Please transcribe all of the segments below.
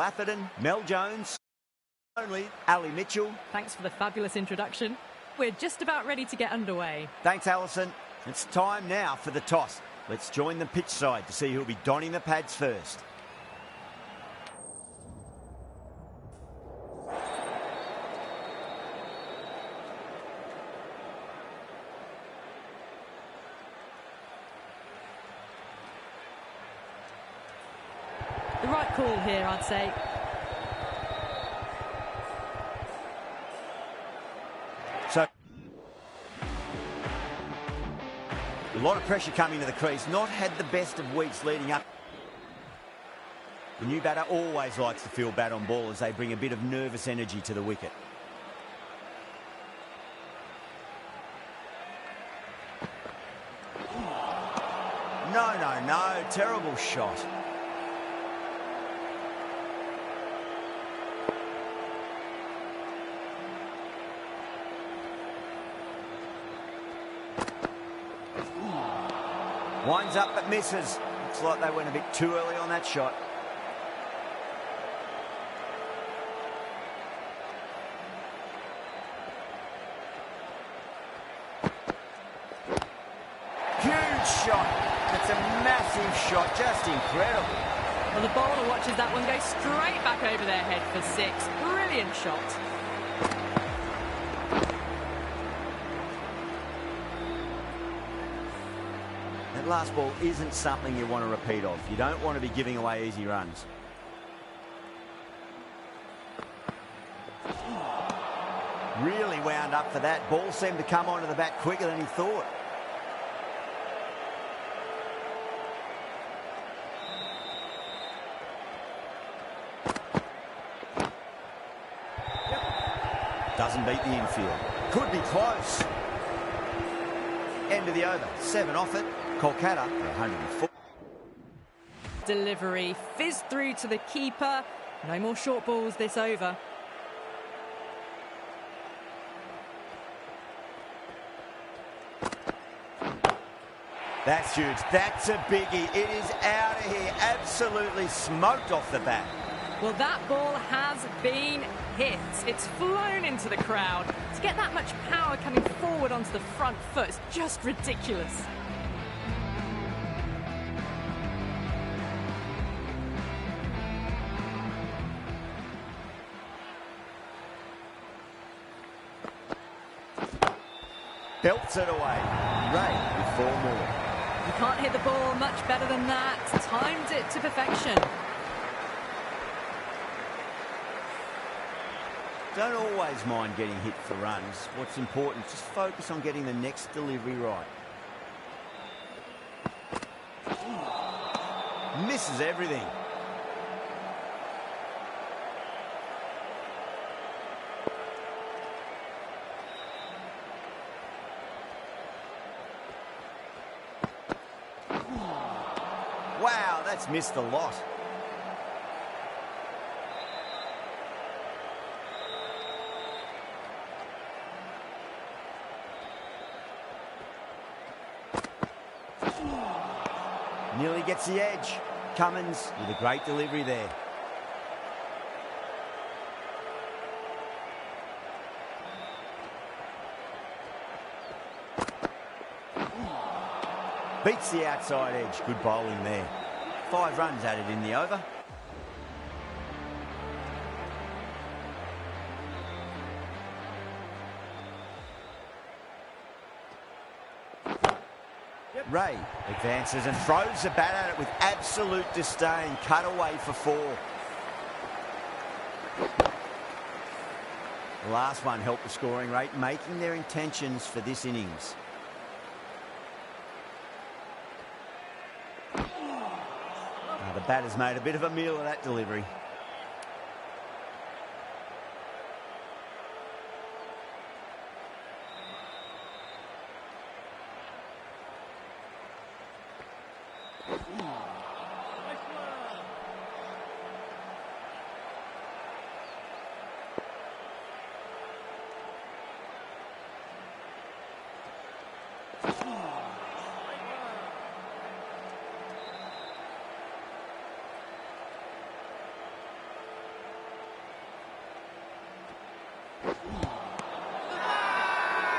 Atherton, Mel Jones, only Ali Mitchell. Thanks for the fabulous introduction. We're just about ready to get underway. Thanks, Alison. It's time now for the toss. Let's join the pitch side to see who'll be donning the pads first. The right call here, I'd say. So, a lot of pressure coming to the crease. Not had the best of weeks leading up. The new batter always likes to feel bat on ball as they bring a bit of nervous energy to the wicket. No. Terrible shot. Winds up but misses. Looks like they went a bit too early on that shot. Huge shot. It's a massive shot. Just incredible. Well, the bowler watches that one go straight back over their head for 6. Brilliant shot. That last ball isn't something you want to repeat of. You don't want to be giving away easy runs. Really wound up for that. Ball seemed to come onto the bat quicker than he thought. Doesn't beat the infield. Could be close. End of the over. 7 off it. Kolkata for 104. Delivery fizzed through to the keeper. No more short balls this over. That's huge. That's a biggie. It is out of here. Absolutely smoked off the bat. Well, that ball has been hit. It's flown into the crowd. To get that much power coming forward onto the front foot is just ridiculous. Belts it away. Ray with 4 more. You can't hit the ball much better than that. Timed it to perfection. Don't always mind getting hit for runs. What's important, just focus on getting the next delivery right. Misses everything. Wow, that's missed a lot. Nearly gets the edge. Cummins with a great delivery there. Beats the outside edge. Good bowling there. 5 runs added in the over. Ray advances and throws the bat at it with absolute disdain. Cut away for 4. The last one helped the scoring rate, making their intentions for this innings. The batter's made a bit of a meal of that delivery.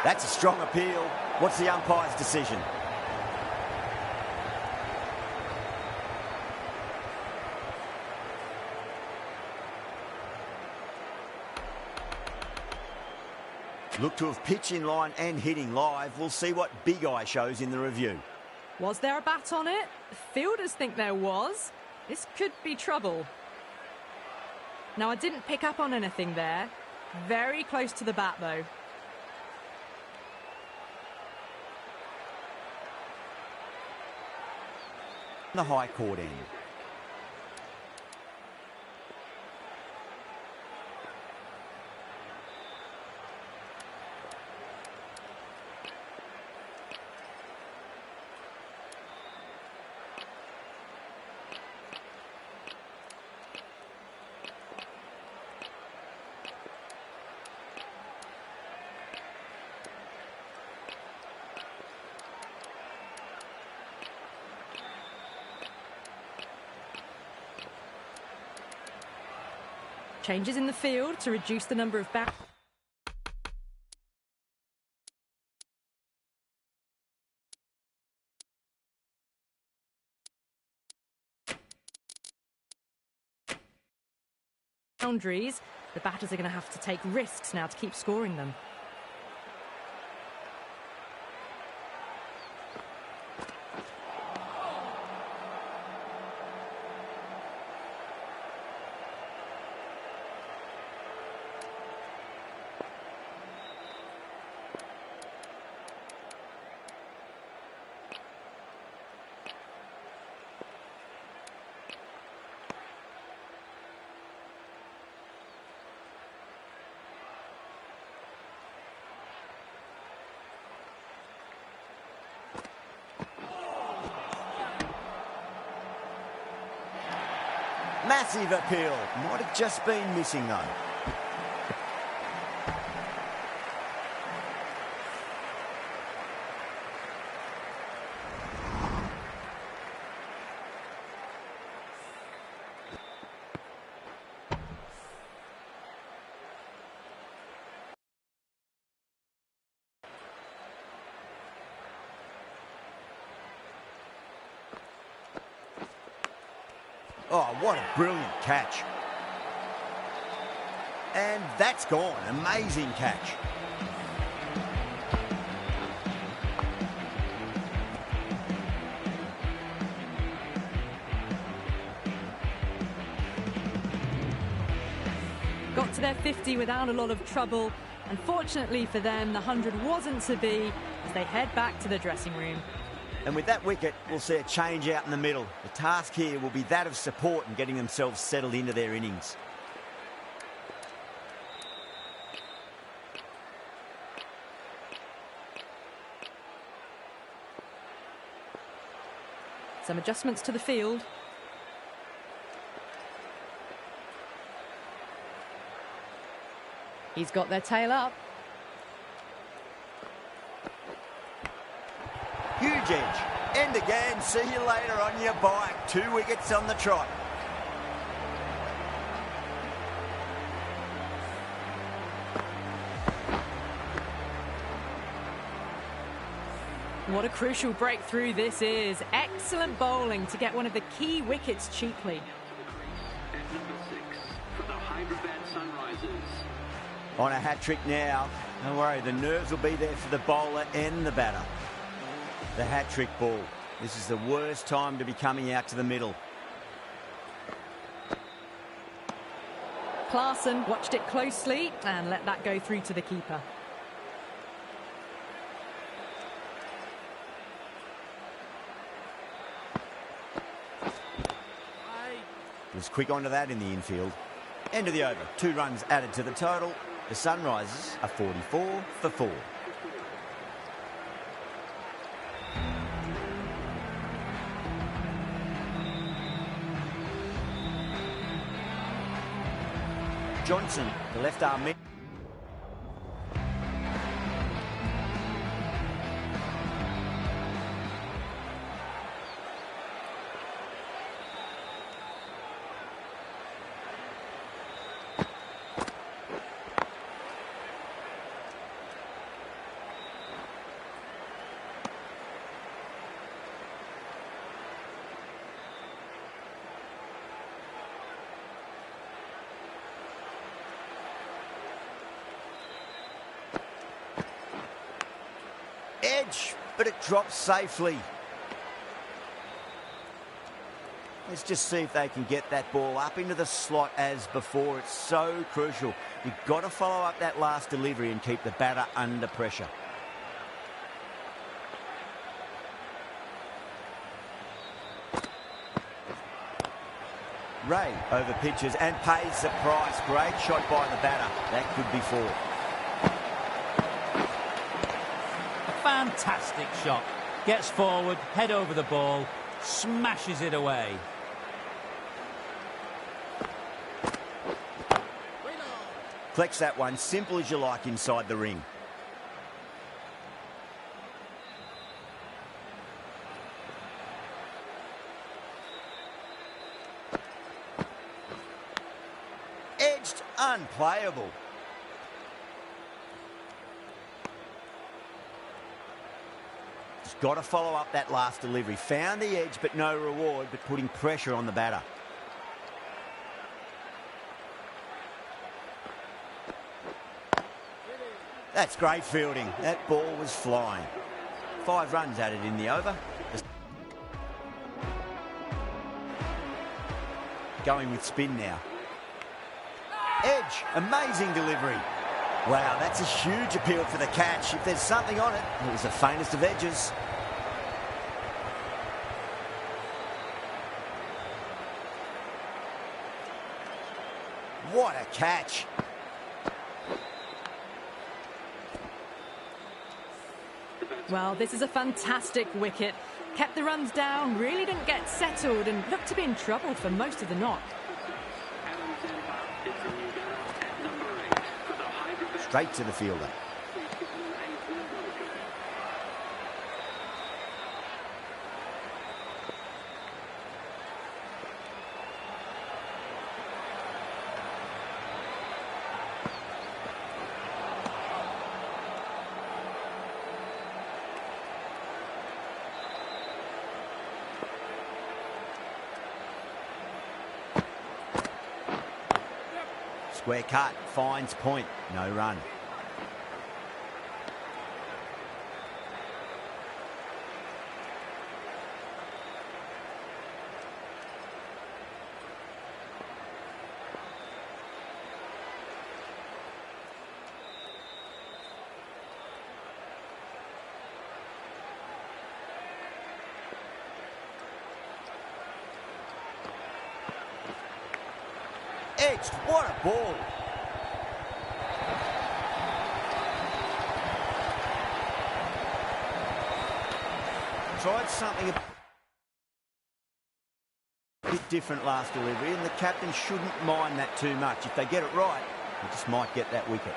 That's a strong appeal. What's the umpire's decision? Look to have pitch in line and hitting live. We'll see what Big Eye shows in the review. Was there a bat on it? Fielders think there was. This could be trouble. Now, I didn't pick up on anything there. Very close to the bat, though. The high court end. Changes in the field to reduce the number of boundaries. The batters are going to have to take risks now to keep scoring them. Massive appeal. Might have just been missing, though. Oh, what a brilliant catch. And that's gone. Amazing catch. Got to their 50 without a lot of trouble. Unfortunately for them, the 100 wasn't to be as they head back to the dressing room. And with that wicket, we'll see a change out in the middle. The task here will be that of support and getting themselves settled into their innings. Some adjustments to the field. He's got their tail up. Huge edge. End again. See you later on your bike. 2 wickets on the trot. What a crucial breakthrough this is. Excellent bowling to get one of the key wickets cheaply. At number 6 for the Hyderabad Sunrisers. On a hat-trick now. Don't worry, the nerves will be there for the bowler and the batter. The hat-trick ball. This is the worst time to be coming out to the middle. Clarkson watched it closely and let that go through to the keeper. Was quick onto that in the infield. End of the over. 2 runs added to the total. The Sunrisers are 44 for 4. Johnson, the left arm mid. edge, but it drops safely. Let's just see if they can get that ball up into the slot as before. It's so crucial. You've got to follow up that last delivery and keep the batter under pressure. Ray over pitches and pays the price. Great shot by the batter. That could be four. Fantastic shot. Gets forward, head over the ball, smashes it away. Collects that one, simple as you like, inside the ring. Edged, unplayable. Just got to follow up that last delivery. Found the edge, but no reward, but putting pressure on the batter. That's great fielding. That ball was flying. 5 runs added in the over. Going with spin now. Edge, amazing delivery. Wow, that's a huge appeal for the catch. If there's something on it, it was the faintest of edges. What a catch. Well, this is a fantastic wicket. Kept the runs down, really didn't get settled and looked to be in trouble for most of the knock. Straight to the fielder. Square cut, finds point, no run. Edged, what a ball. Tried something a bit different last delivery, and the captain shouldn't mind that too much. If they get it right, they just might get that wicket.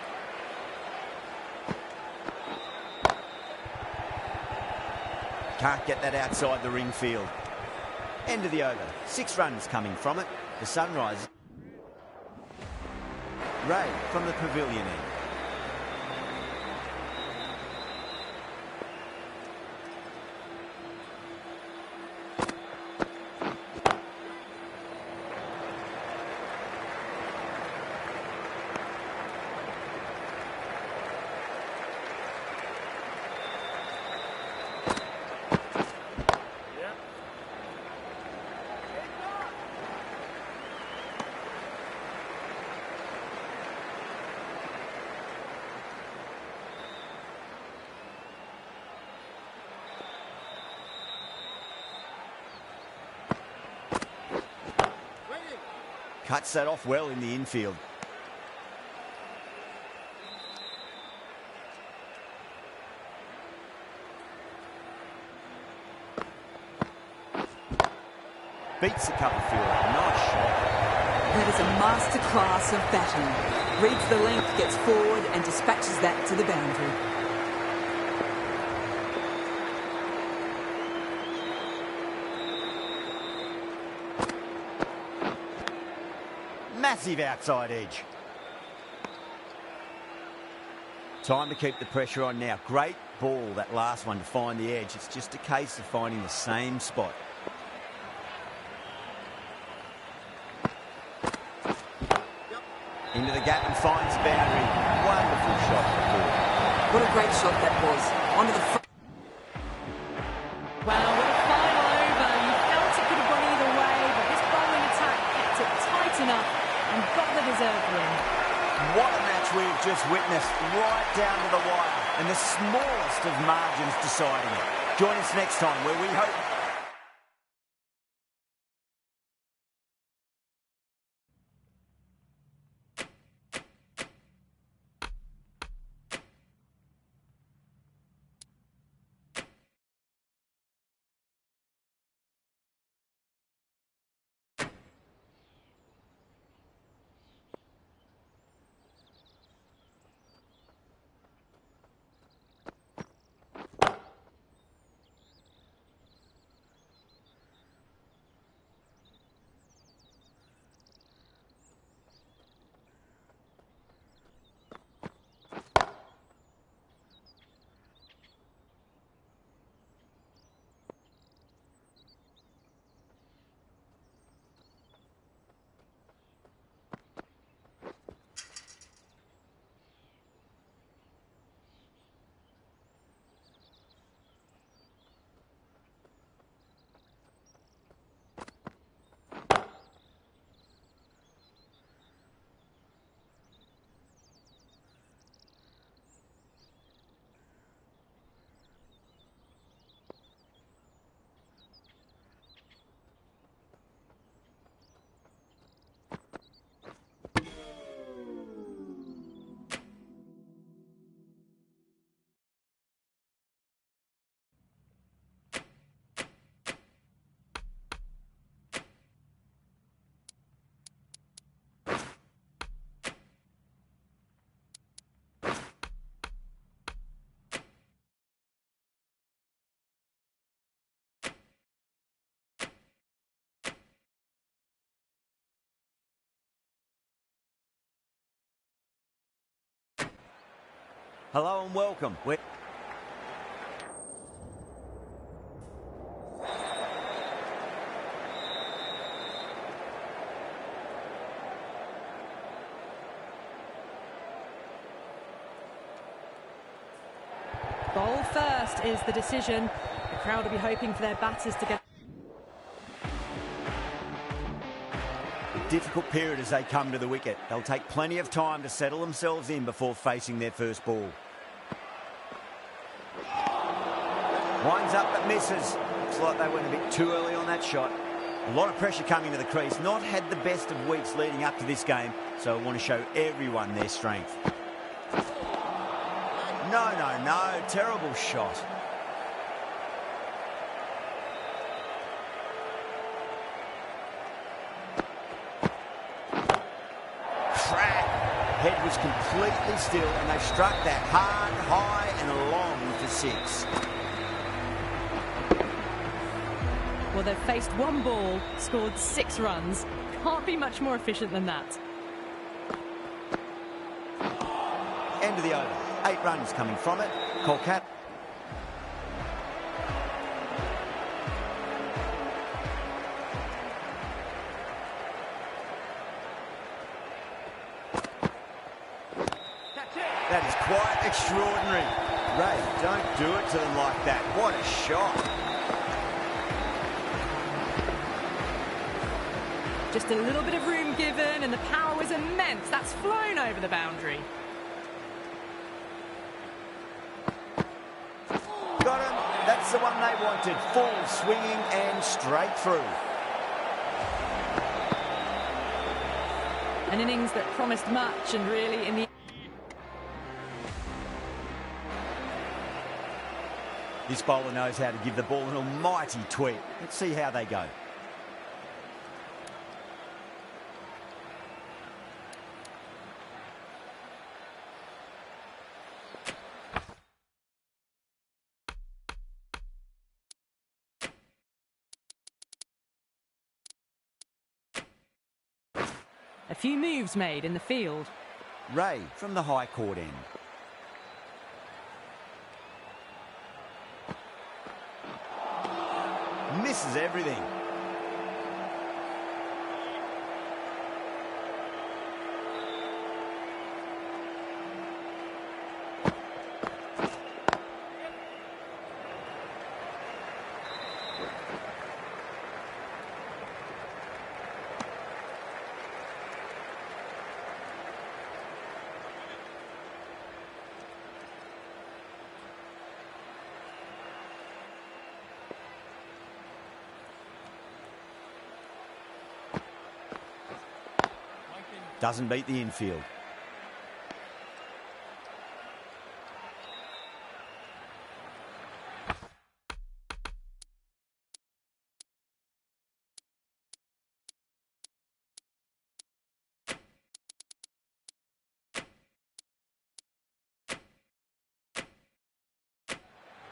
Can't get that outside the ring field. End of the over. 6 runs coming from it. The Sunrise. Ray from the pavilion end. Cuts that off well in the infield. Beats the cover fielder. Nice shot. That is a masterclass of batting. Reads the length, gets forward and dispatches that to the boundary. Massive outside edge. Time to keep the pressure on now. Great ball, that last one, to find the edge. It's just a case of finding the same spot. Into the gap and finds boundary. Wonderful shot. What a great shot that was. Onto the front. got the deserved win. What a match we've just witnessed, right down to the wire, and the smallest of margins deciding it. Join us next time where we hope... Hello and welcome. Goal first is the decision. The crowd will be hoping for their batters to get... A difficult period as they come to the wicket. They'll take plenty of time to settle themselves in before facing their first ball. Winds up but misses. Looks like they went a bit too early on that shot. A lot of pressure coming to the crease. Not had the best of weeks leading up to this game, so I want to show everyone their strength. No. Terrible shot. Crack. Head was completely still, and they struck that hard, high, and long for six. Well, they've faced one ball, scored 6 runs. Can't be much more efficient than that. End of the over. 8 runs coming from it. Kolkata. That is quite extraordinary. Ray, don't do it to them like that. What a shot. Just a little bit of room given, and the power was immense. That's flown over the boundary. Got him. That's the one they wanted. Full swinging and straight through. An innings that promised much, and really in the... This bowler knows how to give the ball an almighty tweak. Let's see how they go. A few moves made in the field. Ray from the high court end. Misses everything. Doesn't beat the infield.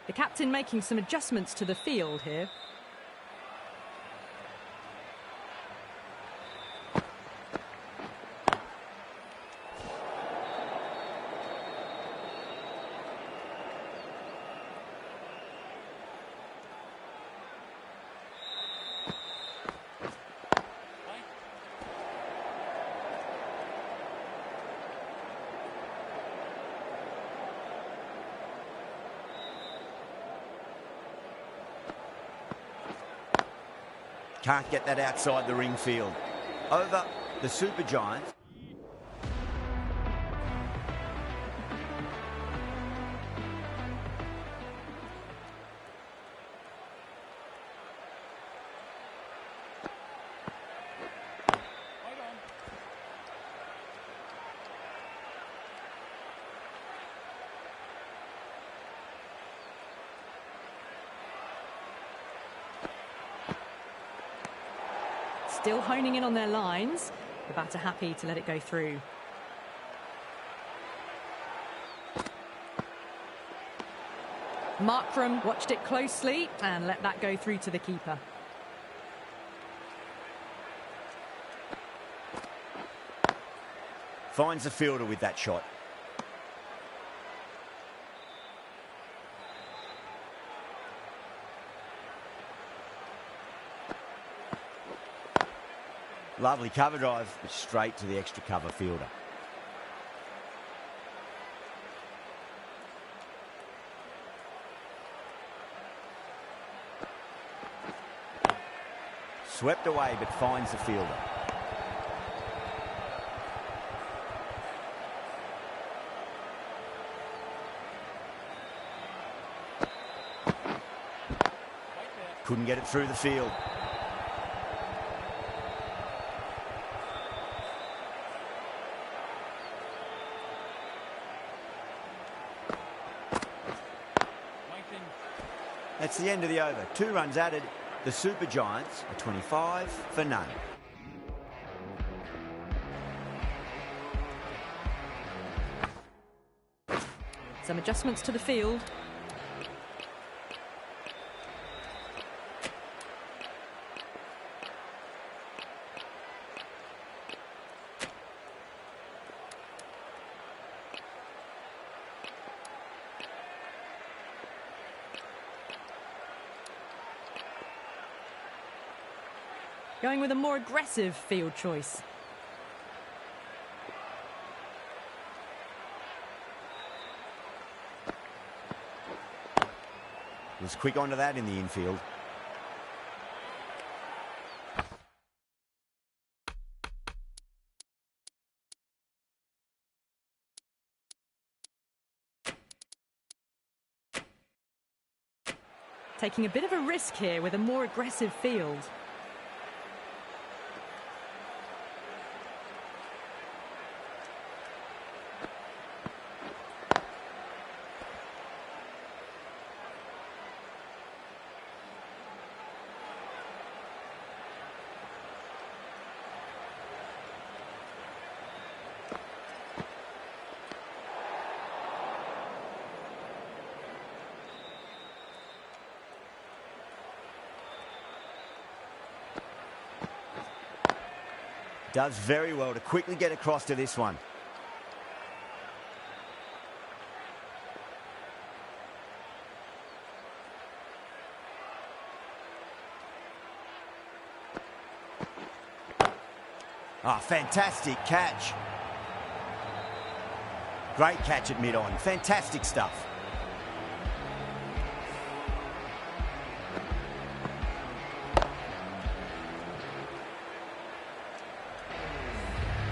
The captain making some adjustments to the field here. Can't get that outside the ring field. Over the Super Giants. Still honing in on their lines. The batter happy to let it go through. Markram watched it closely and let that go through to the keeper. Finds the fielder with that shot. Lovely cover drive, but straight to the extra cover fielder. Swept away, but finds the fielder. Couldn't get it through the field. That's the end of the over. 2 runs added. The Super Giants are 25 for none. Some adjustments to the field. Going with a more aggressive field choice. Was quick onto that in the infield. Taking a bit of a risk here with a more aggressive field. Does very well to quickly get across to this one. Ah, fantastic catch. Great catch at mid-on. Fantastic stuff.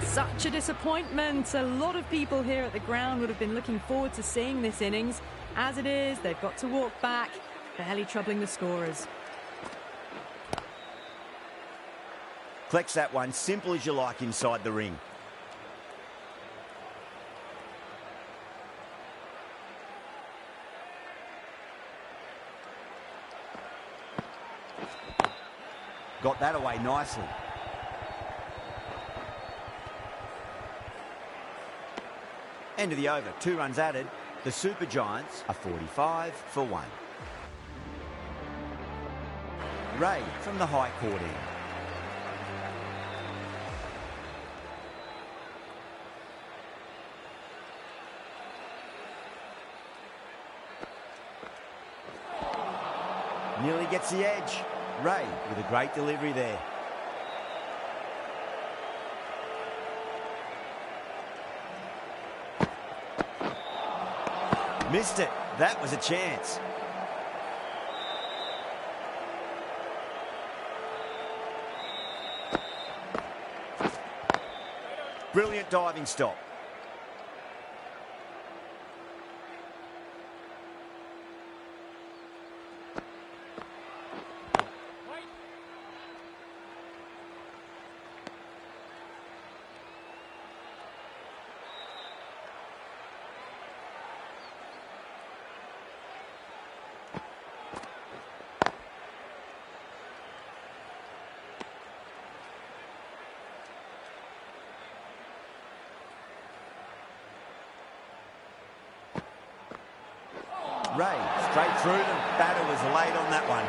Such a disappointment. A lot of people here at the ground would have been looking forward to seeing this innings. As it is, they've got to walk back, barely troubling the scorers. Collects that one, simple as you like inside the ring. got that away nicely. End of the over, 2 runs added. The Super Giants are 45 for 1. Ray from the high court end. Nearly gets the edge. Ray with a great delivery there. Missed it. That was a chance. Brilliant diving stop. Ray, straight through them. Batter was late on that one.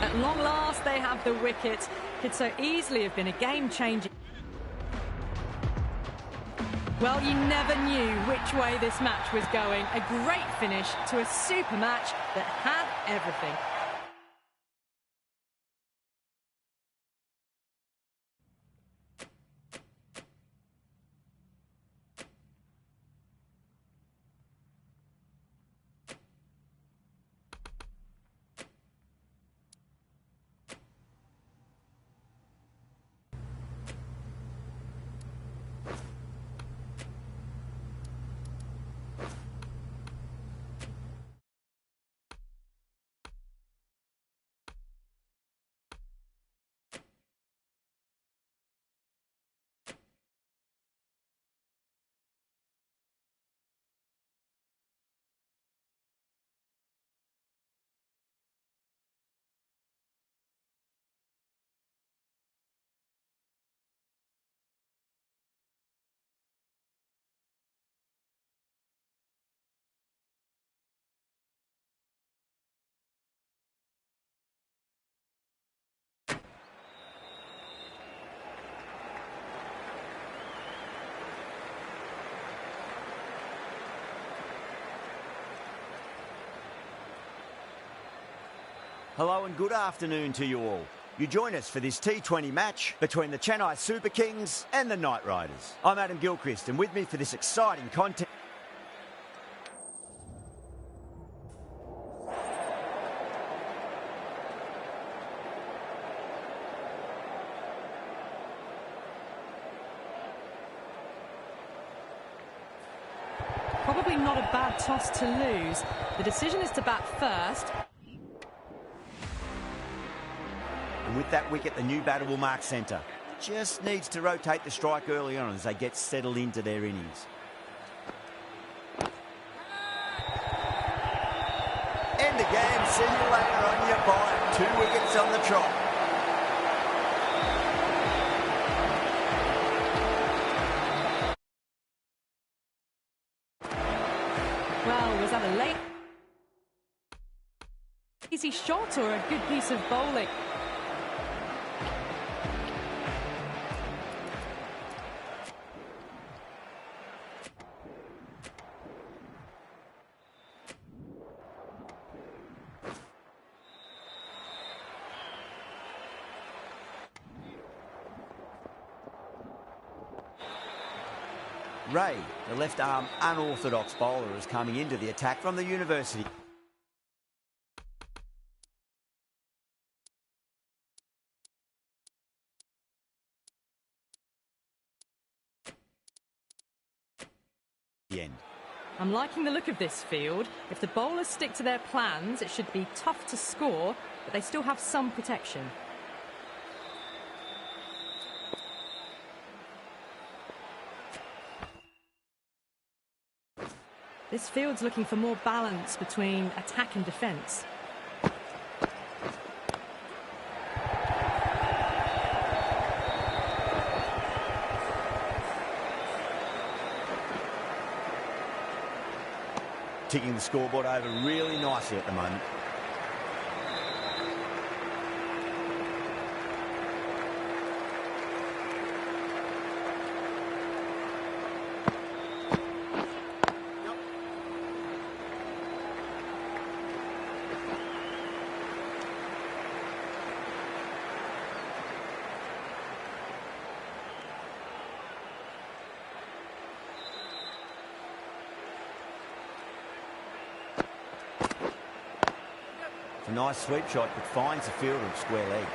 At long last, they have the wicket. Could so easily have been a game-changer. Well, you never knew which way this match was going. A great finish to a super match that had everything. Hello and good afternoon to you all. You join us for this T20 match between the Chennai Super Kings and the Knight Riders. I'm Adam Gilchrist, and with me for this exciting content... Probably not a bad toss to lose. The decision is to bat first. And with that wicket, the new batter will mark centre. Just needs to rotate the strike early on as they get settled into their innings. End the game. See you later on your bye. 2 wickets on the trot. Well, was that a late easy shot or a good piece of bowling? Ray, the left-arm unorthodox bowler, is coming into the attack from the university. The end. I'm liking the look of this field. If the bowlers stick to their plans, it should be tough to score, but they still have some protection. This field's looking for more balance between attack and defence. Ticking the scoreboard over really nicely at the moment. It's a nice sweep shot, but finds the fielder at square leg.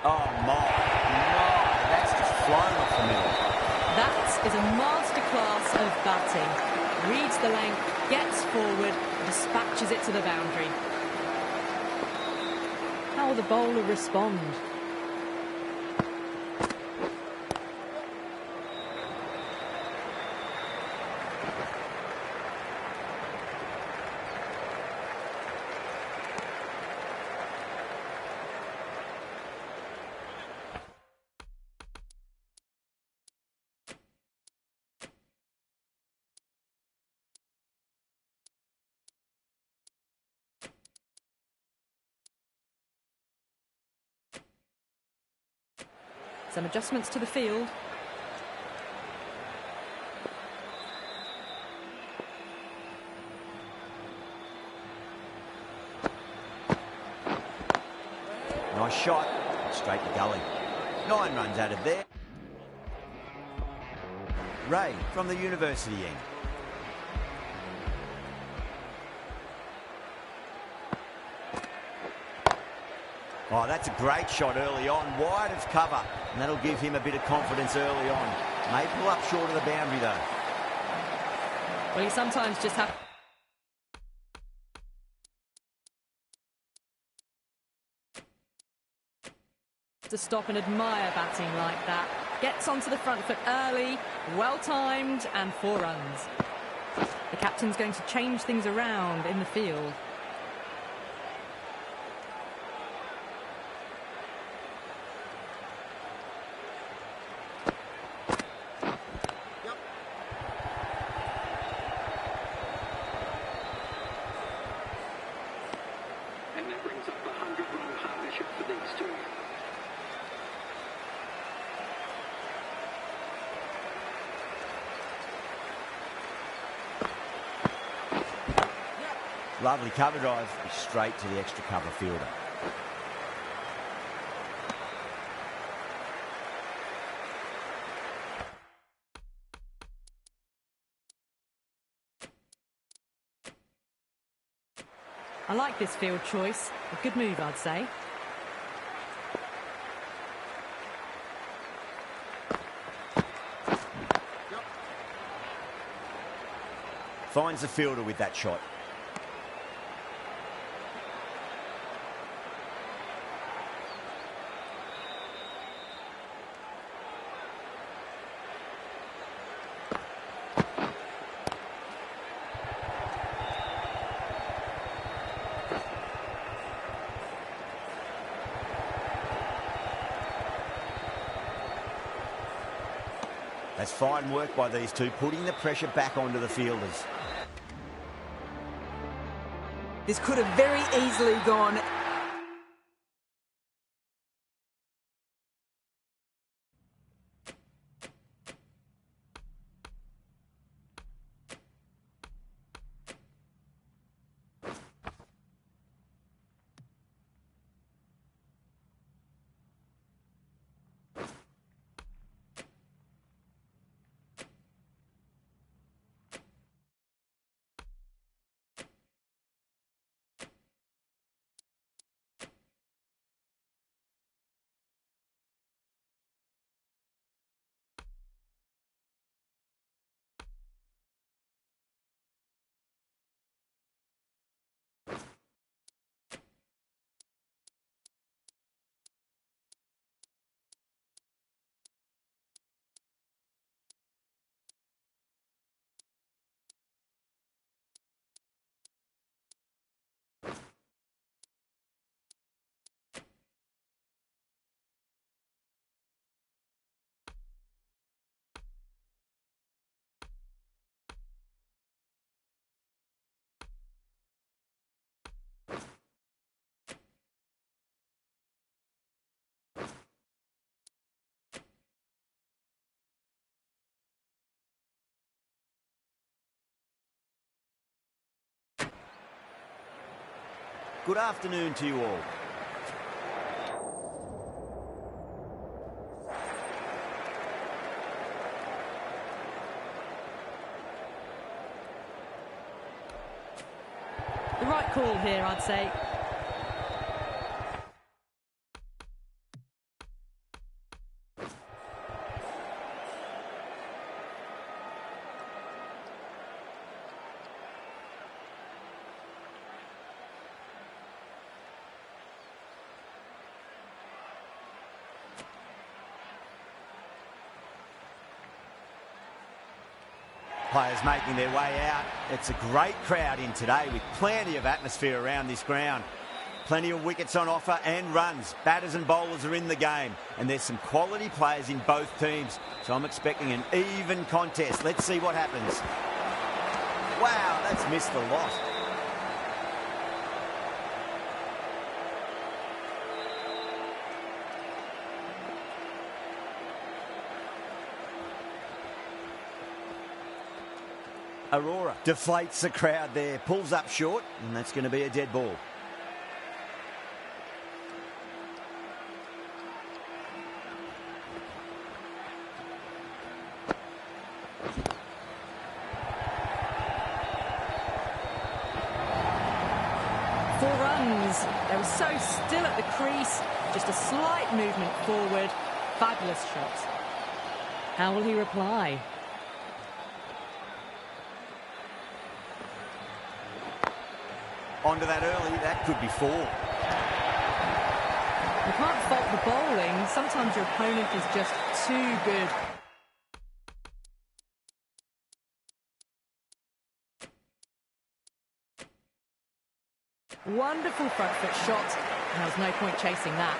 Oh my, that's just flown off the middle. That is a masterclass of batting. Reads the length, gets forward, dispatches it to the boundary. How will the bowler respond? Some adjustments to the field. Nice shot, straight to gully. 9 runs added there. Ray from the university end. Oh, that's a great shot early on, wide of cover, and that'll give him a bit of confidence early on. May pull up short of the boundary though. Well, you sometimes just have to stop and admire batting like that. Gets onto the front foot early, well timed, and 4 runs. The captain's going to change things around in the field. And that brings up a 100-run partnership for these two. Lovely cover drive, straight to the extra cover fielder. I like this field choice. A good move, I'd say. Finds the fielder with that shot. That's fine work by these two, putting the pressure back onto the fielders. This could have very easily gone Good afternoon to you all. The right call here, I'd say. Players making their way out. It's a great crowd in today with plenty of atmosphere around this ground. Plenty of wickets on offer and runs. Batters and bowlers are in the game. And there's some quality players in both teams. So I'm expecting an even contest. Let's see what happens. Wow, that's missed the lot. Aurora deflates the crowd there, pulls up short, and that's going to be a dead ball. Four runs. They were so still at the crease. Just a slight movement forward. Fabulous shot. How will he reply? Onto that early, that could be 4. You can't fault the bowling. Sometimes your opponent is just too good. Wonderful front foot shot, and there was no point chasing that.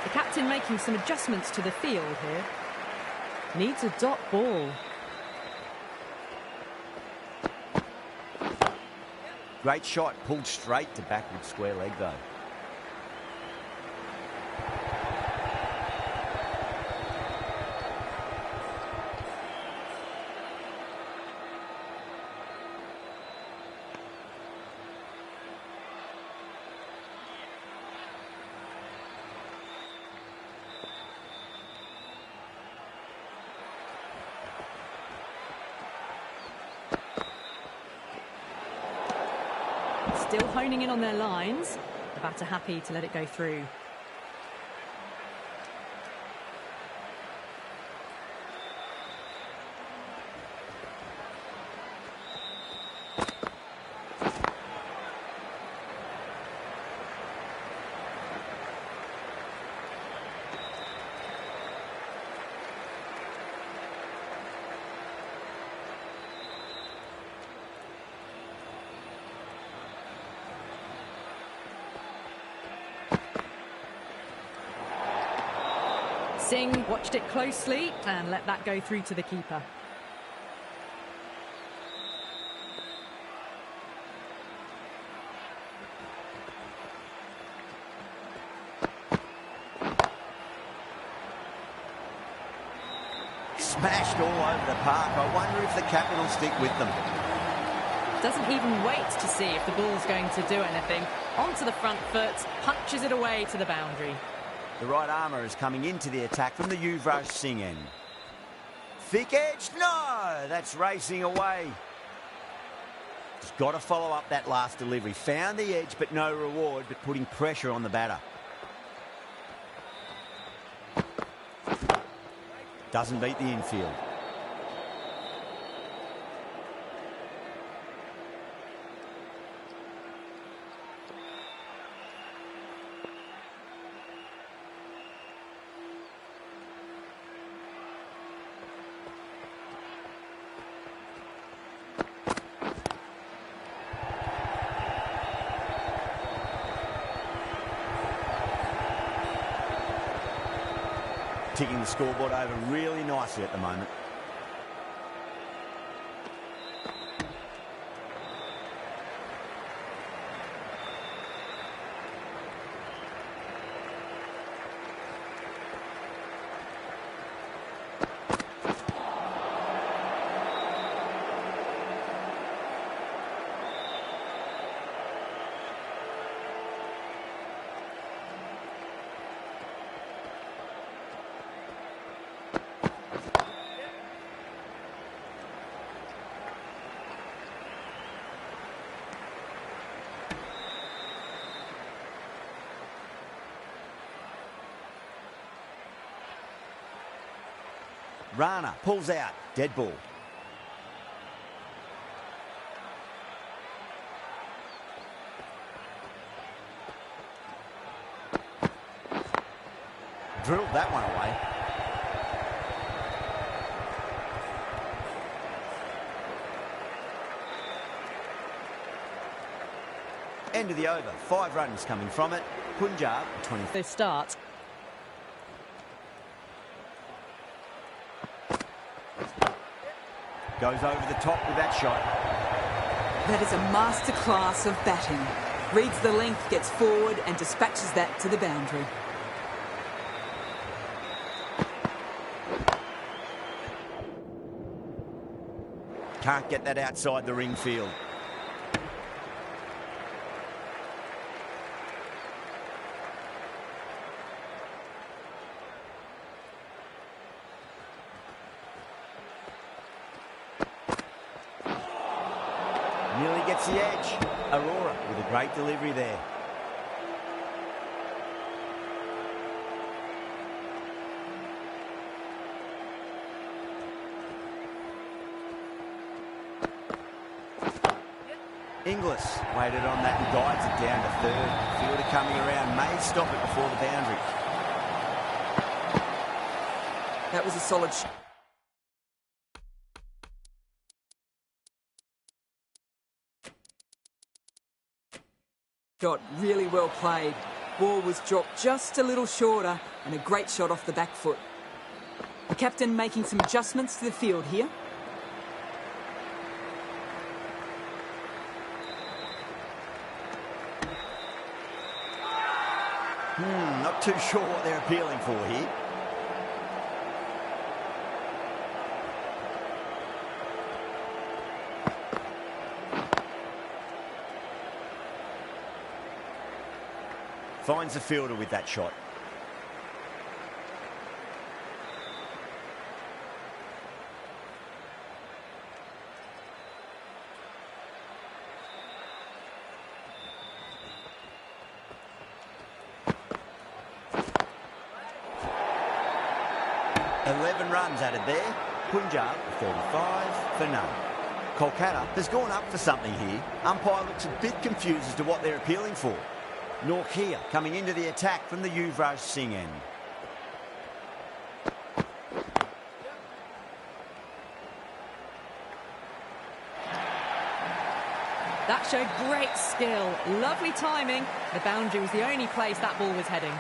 The captain making some adjustments to the field here. Needs a dot ball. Great shot, pulled straight to backward square leg though. Still honing in on their lines. The batter happy to let it go through. Singh watched it closely and let that go through to the keeper. Smashed all over the park. I wonder if the captain will stick with them. Doesn't even wait to see if the ball's going to do anything. Onto the front foot, punches it away to the boundary. The right armour is coming into the attack from the Yuvraj Singh end. Thick edge? No! That's racing away. Just got to follow up that last delivery. Found the edge, but no reward, but putting pressure on the batter. Doesn't beat the infield. Ticking the scoreboard over really nicely at the moment. Rana pulls out. Dead ball. Drilled that one away. End of the over. 5 runs coming from it. Punjab, 20. They start. Goes over the top with that shot. That is a masterclass of batting. Reads the length, gets forward and dispatches that to the boundary. Can't get that outside the ring field. Nearly gets the edge. Aurora with a great delivery there. Inglis waited on that and guides it down to third. Fielder coming around may stop it before the boundary. That was a solid shot. Really well played. Ball was dropped just a little shorter and a great shot off the back foot. The captain making some adjustments to the field here. Not too sure what they're appealing for here. Finds the fielder with that shot. Runs added there. Punjab 35 for none. Kolkata has gone up for something here. Umpire looks a bit confused as to what they're appealing for. Norkia coming into the attack from the Yuvraj Singh end. That showed great skill. Lovely timing. The boundary was the only place that ball was heading.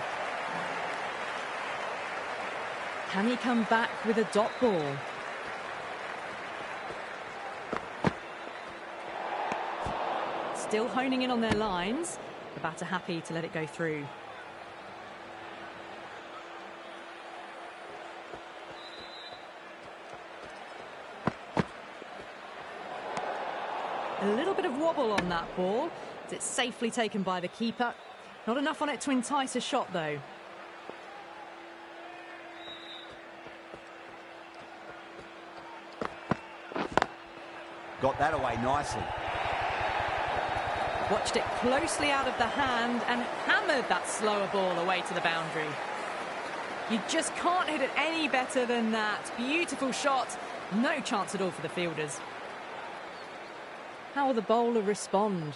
Can he come back with a dot ball? Still honing in on their lines. The batter happy to let it go through. A little bit of wobble on that ball. It's safely taken by the keeper. Not enough on it to entice a shot though. Got that away nicely. Watched it closely out of the hand and hammered that slower ball away to the boundary. You just can't hit it any better than that. Beautiful shot. No chance at all for the fielders. How will the bowler respond?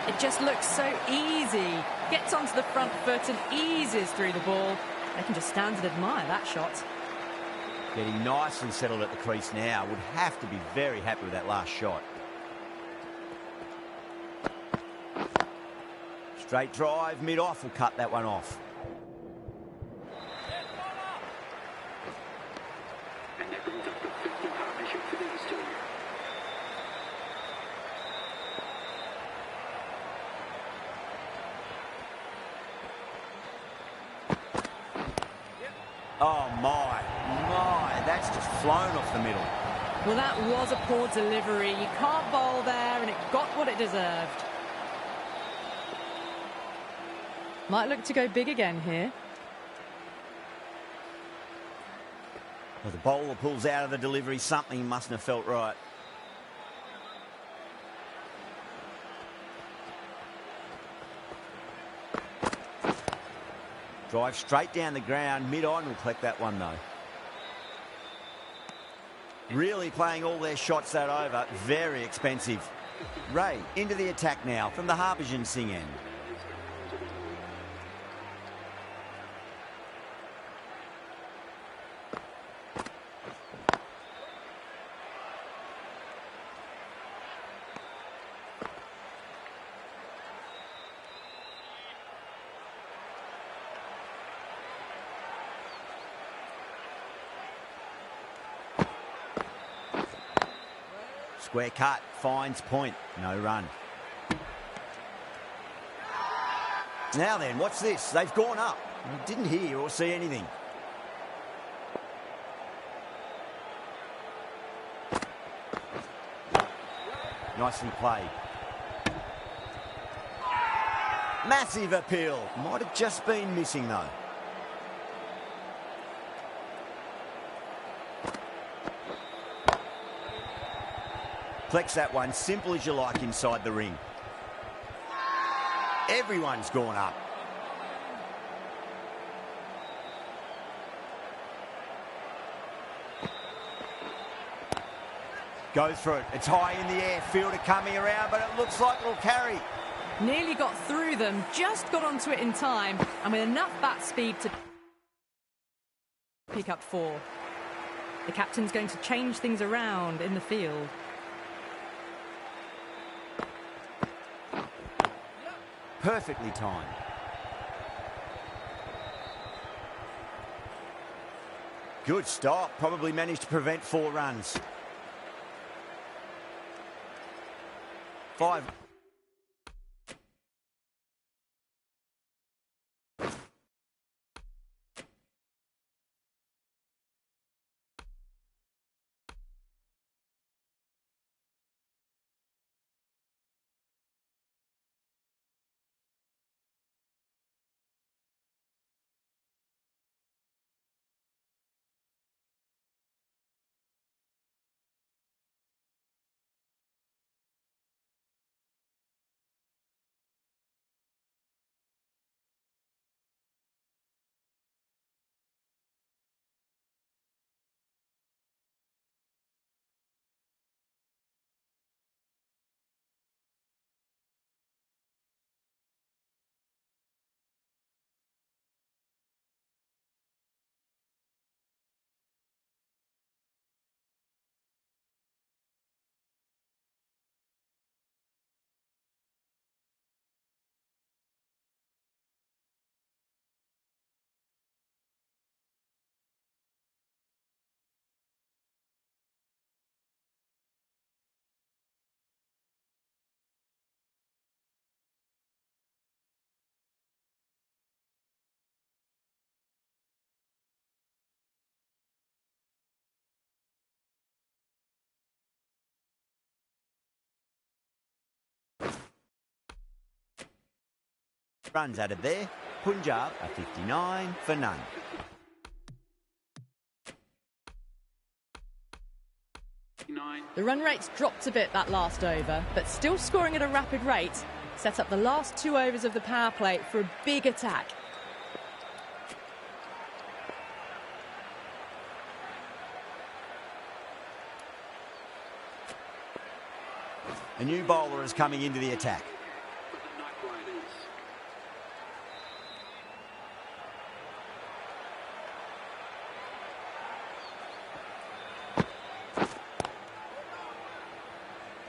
It just looks so easy. Gets onto the front foot and eases through the ball. They can just stand and admire that shot. Getting nicely settled at the crease now. Would have to be very happy with that last shot. Straight drive, mid-off will cut that one off. And that brings up the 50 partnership for these two. Oh my, that's just flown off the middle. Well, that was a poor delivery. You can't bowl there, and it got what it deserved. Might look to go big again here. Well, the bowler pulls out of the delivery. Something mustn't have felt right. Drive straight down the ground. Mid-on will collect that one, though. Really playing all their shots that over. Very expensive. Ray into the attack now from the Harbhajan Singh end. Square cut, finds point, no run. Now then, what's this? They've gone up. Didn't hear or see anything. Nicely played. Massive appeal. Might have just been missing though. Flex that one, simple as you like inside the ring. Everyone's gone up. Goes for it. It's high in the air. Fielder coming around, but it looks like it'll carry. Nearly got through them, just got onto it in time, and with enough bat speed to pick up 4. The captain's going to change things around in the field. Perfectly timed. Good stop. Probably managed to prevent 4 runs. 5. Runs added there. Punjab a 59 for none. The run rate's dropped a bit that last over, but still scoring at a rapid rate. Set up the last 2 overs of the power play for a big attack. A new bowler is coming into the attack.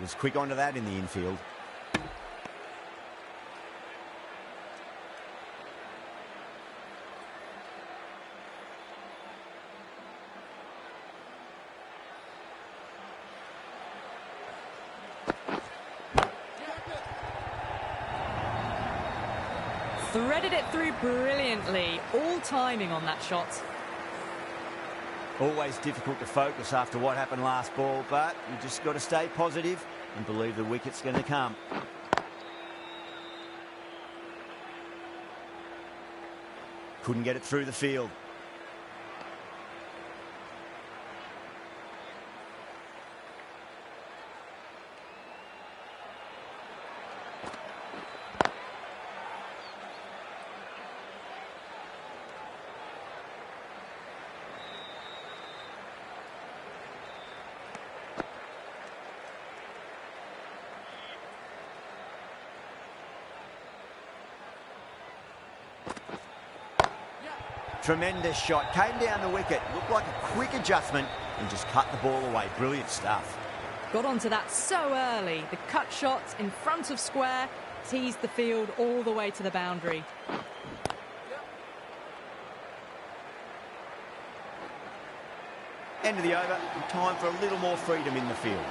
Was quick onto that in the infield. Threaded it through brilliantly, all timing on that shot. Always difficult to focus after what happened last ball, but you just got to stay positive and believe the wicket's going to come. Couldn't get it through the field. Tremendous shot. Came down the wicket. Looked like a quick adjustment and just cut the ball away. Brilliant stuff. Got onto that so early. The cut shot in front of square teased the field all the way to the boundary. End of the over. Time for a little more freedom in the field.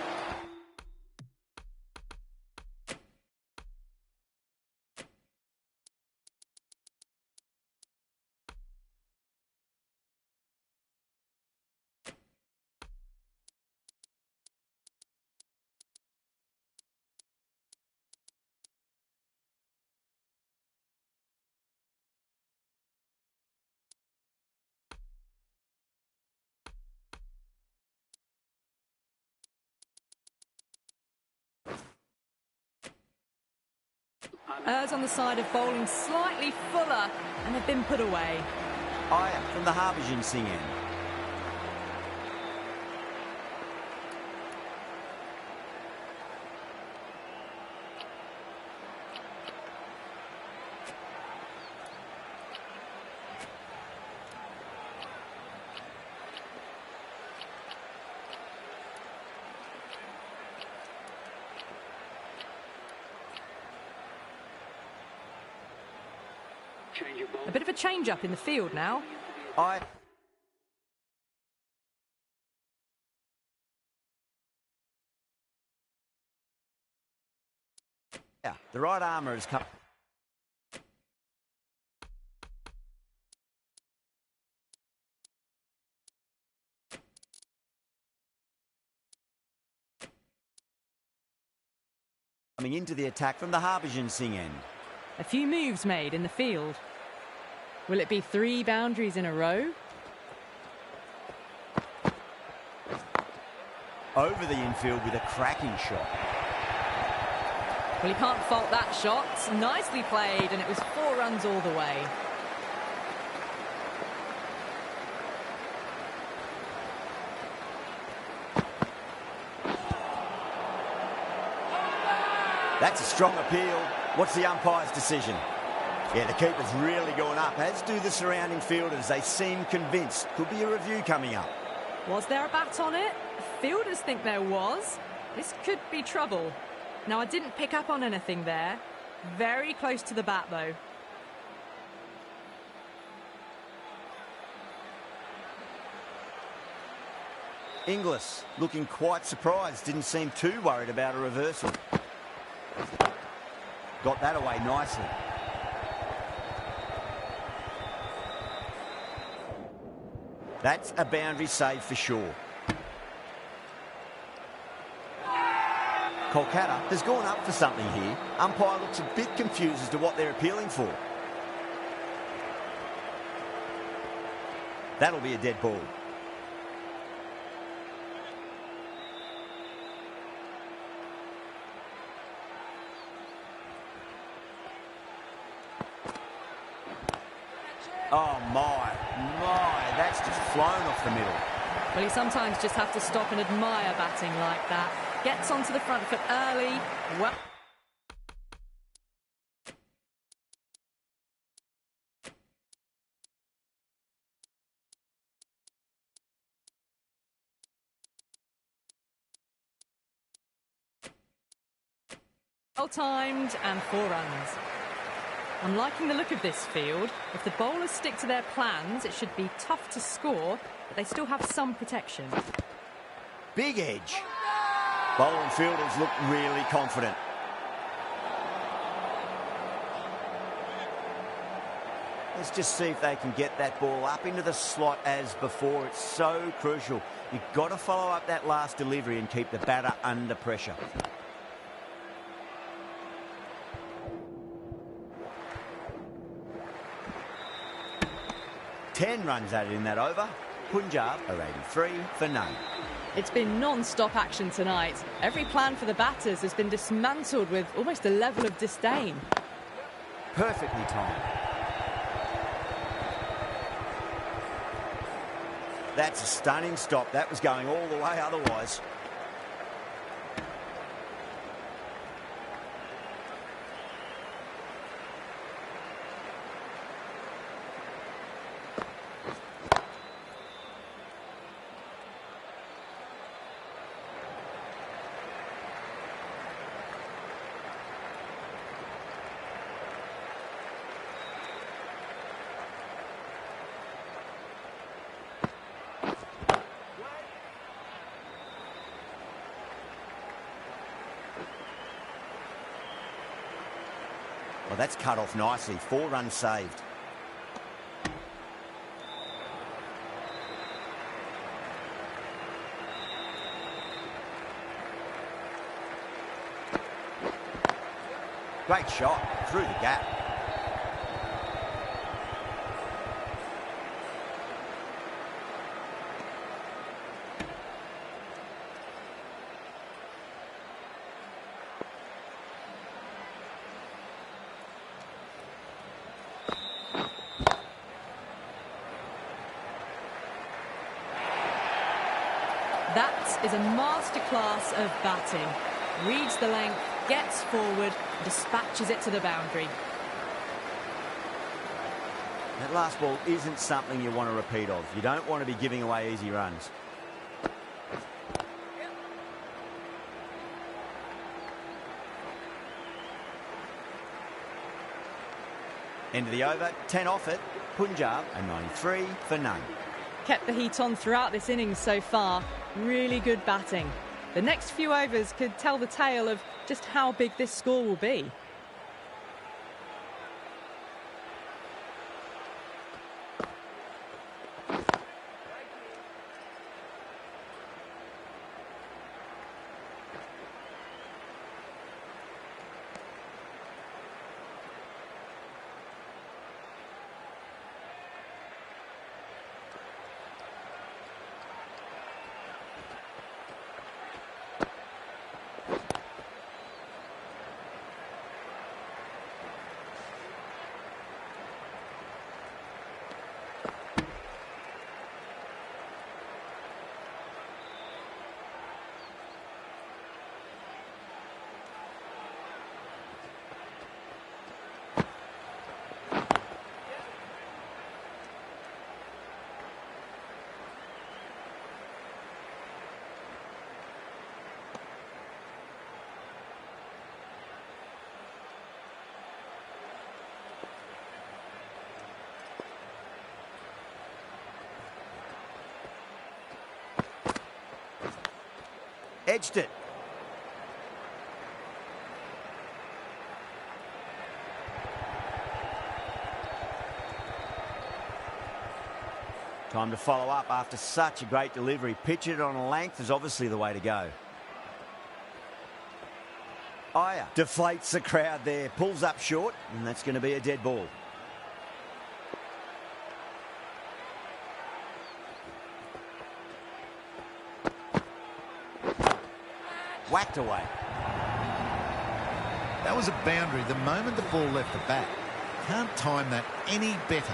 Errs on the side of bowling slightly fuller, and they've been put away. Iyer from the Harbhajan Singh end. Change your ball. A bit of a change-up in the field now. Yeah, the right armour has come. Coming into the attack from the Harbhajan Singh end. A few moves made in the field. Will it be 3 boundaries in a row? Over the infield with a cracking shot. Well, you can't fault that shot. Nicely played, and it was 4 runs all the way. That's a strong appeal. What's the umpire's decision? Yeah, the keeper's really gone up, as do the surrounding fielders. They seem convinced. Could be a review coming up. Was there a bat on it? Fielders think there was. This could be trouble. Now, I didn't pick up on anything there. Very close to the bat, though. Inglis looking quite surprised. Didn't seem too worried about a reversal. Got that away nicely. That's a boundary save for sure. Kolkata has gone up for something here. Umpire looks a bit confused as to what they're appealing for. That'll be a dead ball. Oh my, that's just flown off the middle. Well, you sometimes just have to stop and admire batting like that. Gets onto the front foot early. Well, well timed and 4 runs. I'm liking the look of this field. If the bowlers stick to their plans, it should be tough to score, but they still have some protection. Big edge. Bowling fielders look really confident. Let's just see if they can get that ball up into the slot as before. It's so crucial. You've got to follow up that last delivery and keep the batter under pressure. Ten runs added in that over. Punjab are 83 for none. It's been non-stop action tonight. Every plan for the batters has been dismantled with almost a level of disdain. Perfectly timed. That's a stunning stop. That was going all the way otherwise. Well, that's cut off nicely. 4 runs saved. Great shot through the gap. That is a masterclass of batting. Reads the length, gets forward, dispatches it to the boundary. That last ball isn't something you want to repeat of. You don't want to be giving away easy runs. End of the over, 10 off it. Punjab, a 93 for none. Kept the heat on throughout this innings so far. Really good batting. The next few overs could tell the tale of just how big this score will be. Edged it. Time to follow up after such a great delivery. Pitch it on a length is obviously the way to go. Iyer deflates the crowd there, pulls up short, and that's going to be a dead ball. Whacked away. That was a boundary the moment the ball left the bat. Can't time that any better.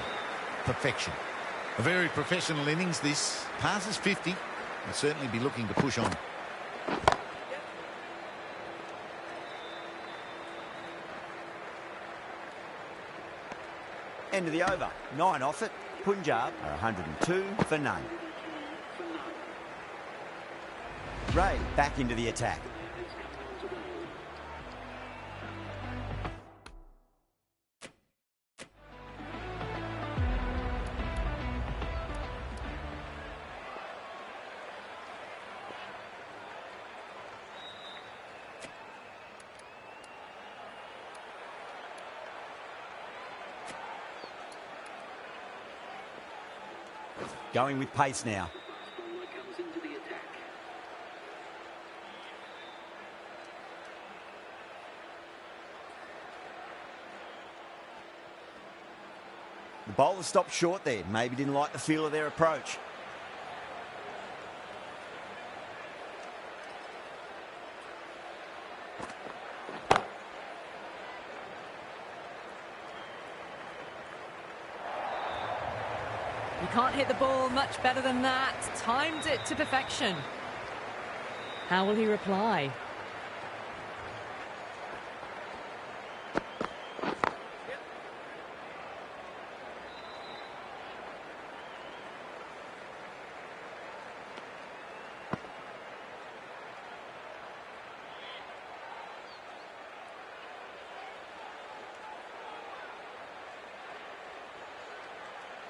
Perfection. A very professional innings this. Passes 50. Will certainly be looking to push on. End of the over. 9 off it. Punjab are 102 for none. Ray back into the attack. Going with pace now. The bowler stopped short there. Maybe didn't like the feel of their approach. You can't hit the ball much better than that. Timed it to perfection. How will he reply?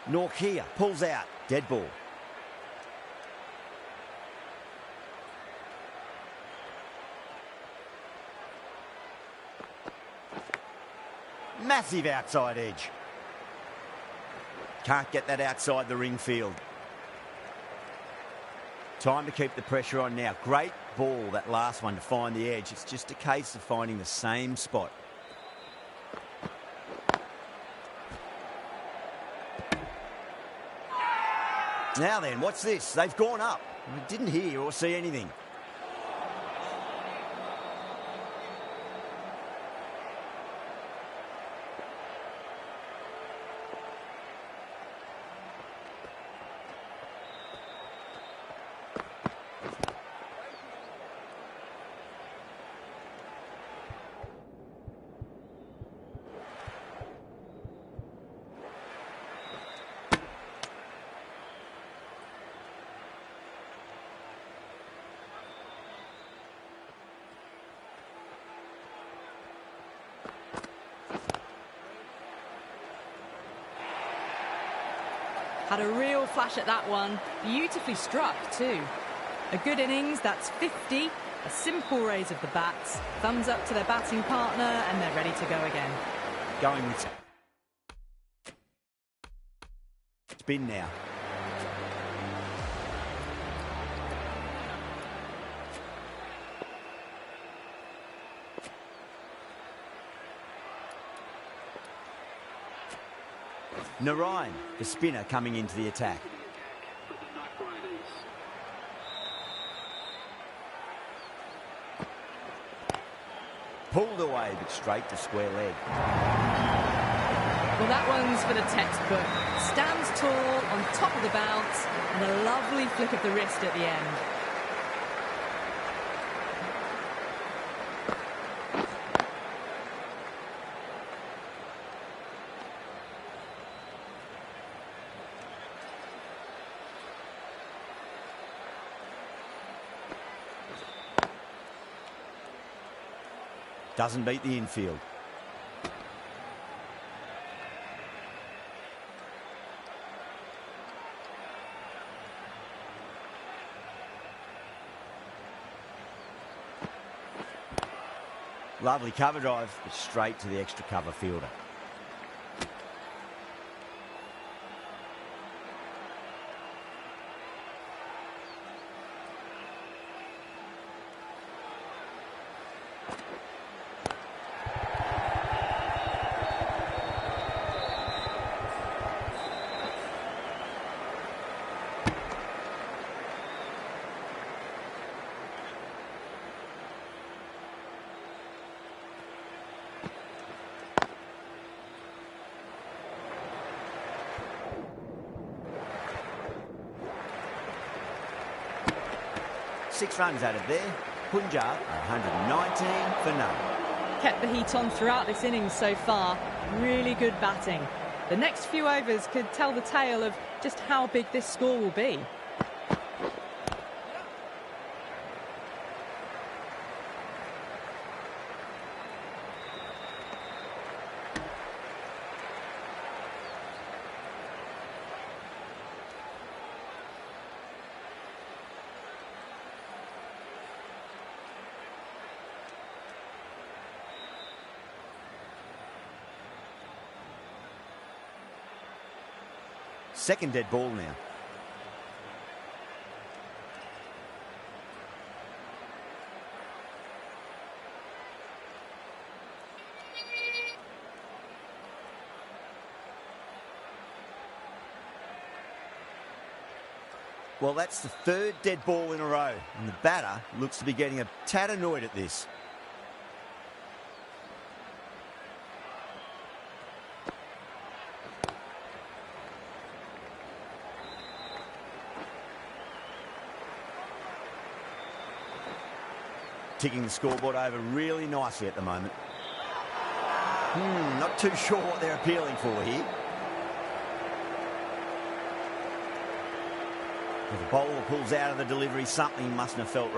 Norkia pulls out. Dead ball. Massive outside edge. Can't get that outside the ring field. Time to keep the pressure on now. Great ball, that last one, to find the edge. It's just a case of finding the same spot. Now then, what's this? They've gone up. I didn't hear or see anything. Had a real flash at that one. Beautifully struck too. A good innings, that's 50. A simple raise of the bats. Thumbs up to their batting partner and they're ready to go again. Going with spin now. Narayan, the spinner, coming into the attack. Pulled away, but straight to square leg. Well, that one's for the textbook. Stands tall, on top of the bounce, and a lovely flick of the wrist at the end. Doesn't beat the infield. Lovely cover drive, but straight to the extra cover fielder. Six runs out of there. Punjab, 119 for none. Kept the heat on throughout this innings so far. Really good batting. The next few overs could tell the tale of just how big this score will be. Second dead ball now. Well, that's the third dead ball in a row, and the batter looks to be getting a tad annoyed at this. Ticking the scoreboard over really nicely at the moment. Not too sure what they're appealing for here. If the bowler pulls out of the delivery, something mustn't have felt right.